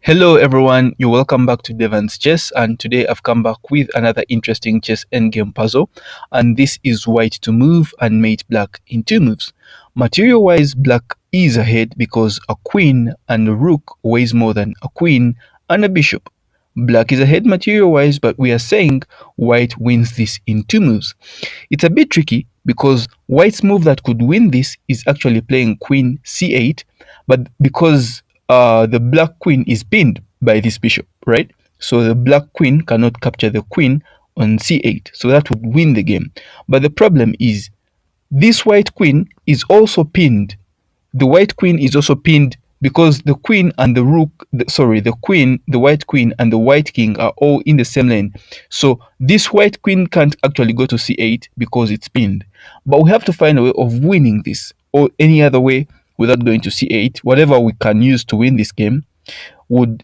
Hello everyone, you're welcome back to Devans Chess, and today I've come back with another interesting chess endgame puzzle, and this is white to move and mate black in 2 moves. Material wise, black is ahead because a queen and a rook weighs more than a queen and a bishop. Black is ahead material wise, but we are saying white wins this in 2 moves. It's a bit tricky because white's move that could win this is actually playing queen c8, but because the black queen is pinned by this bishop, right? So the black queen cannot capture the queen on c8, so that would win the game. But the problem is this white queen is also pinned. The white queen is also pinned because the queen and the rook, the queen, the white queen and the white king are all in the same lane. So this white queen can't actually go to c8 because it's pinned. But we have to find a way of winning this, or any other way without going to c8. Whatever we can use to win this game would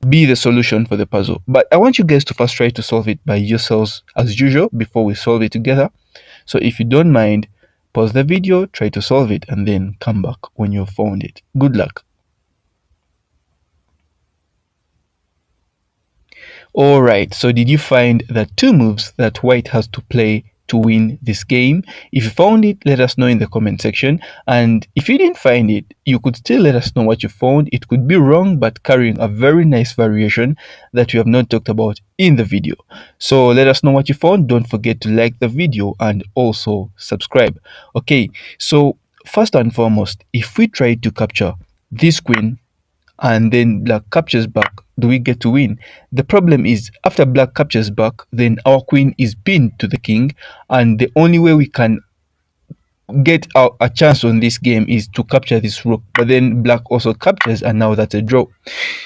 be the solution for the puzzle. But I want you guys to first try to solve it by yourselves as usual before we solve it together. So if you don't mind, pause the video, try to solve it, and then come back when you've found it. Good luck. Alright, so did you find the 2 moves that white has to play to win this game? If you found it, let us know in the comment section. And if you didn't find it, you could still let us know what you found. It could be wrong, but carrying a very nice variation that we have not talked about in the video. So let us know what you found. Don't forget to like the video and also subscribe. Okay, so first and foremost, if we try to capture this queen and then black captures back, do we get to win? The problem is after black captures back, then our queen is pinned to the king, and the only way we can get a chance on this game is to capture this rook, but then black also captures, and now that's a draw.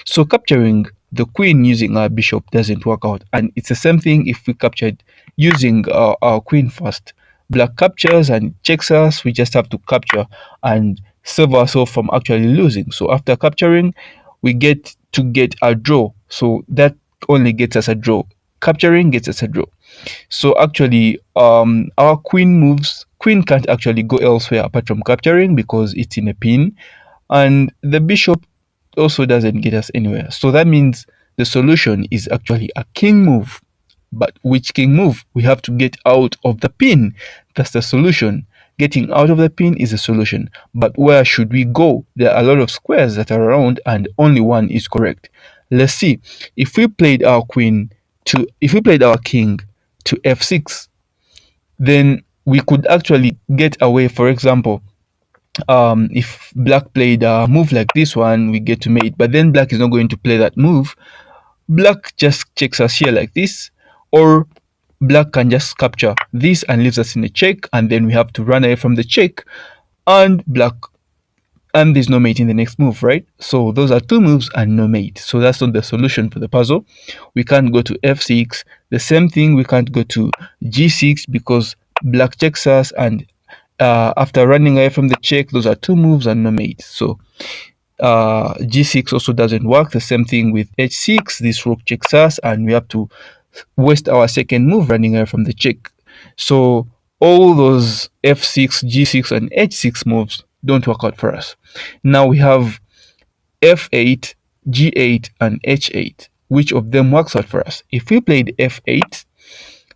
So capturing the queen using our bishop doesn't work out, and it's the same thing if we captured using our queen first. Black captures and checks us, we just have to capture and save ourselves from actually losing. So after capturing, we get to get a draw, so that only gets us a draw. Capturing gets us a draw. So actually our queen can't actually go elsewhere apart from capturing because it's in a pin, and the bishop also doesn't get us anywhere. So that means the solution is actually a king move. But which king move? We have to get out of the pin. That's the solution. Getting out of the pin is the solution. But where should we go? There are a lot of squares that are around and only one is correct. Let's see. If we played our king to f6, then we could actually get away. For example, if black played a move like this one, we get to mate, but then black is not going to play that move. Black just checks us here like this, or black can just capture this and leaves us in a check, and then we have to run away from the check, and there's no mate in the next move, right? So those are 2 moves and no mate. So that's not the solution for the puzzle. We can't go to f6. The same thing, we can't go to g6 because black checks us, and after running away from the check, those are 2 moves and no mate. So g6 also doesn't work. The same thing with h6. This rook checks us, and we have to waste our second move running away from the check. So all those f6, g6 and h6 moves don't work out for us. Now we have f8, g8 and h8. Which of them works out for us? If we played f8,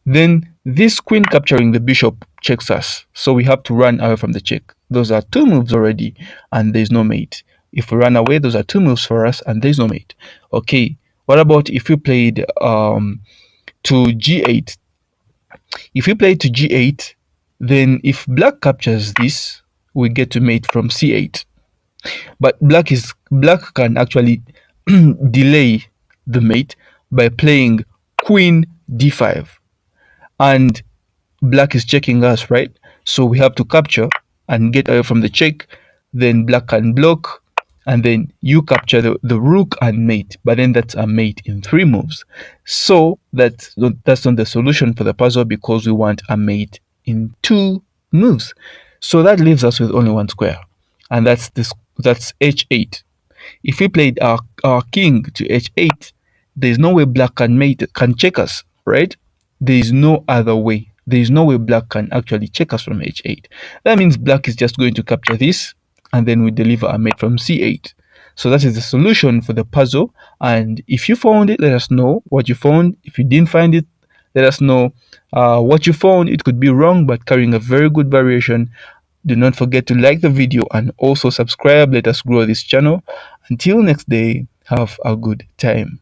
then this queen capturing the bishop checks us, so we have to run away from the check. Those are 2 moves already, and there's no mate. If we run away, those are 2 moves for us, and there's no mate. Okay, what about if we played to g8? If we play to g8, then if black captures this, we get to mate from c8. But black can actually delay the mate by playing queen d5, and black is checking us, right? So we have to capture and get away from the check. Then black can block, and then you capture the rook and mate, but then that's a mate in 3 moves. So that's not the solution for the puzzle because we want a mate in 2 moves. So that leaves us with only one square, and that's h8. If we played our king to h8, there's no way black can check us, right? There is no other way. There is no way black can actually check us from h8. That means black is just going to capture this, and then we deliver a mate from c8. So that is the solution for the puzzle. And if you found it, let us know what you found. If you didn't find it, let us know what you found. It could be wrong, but carrying a very good variation. Do not forget to like the video and also subscribe. Let us grow this channel. Until next day, have a good time.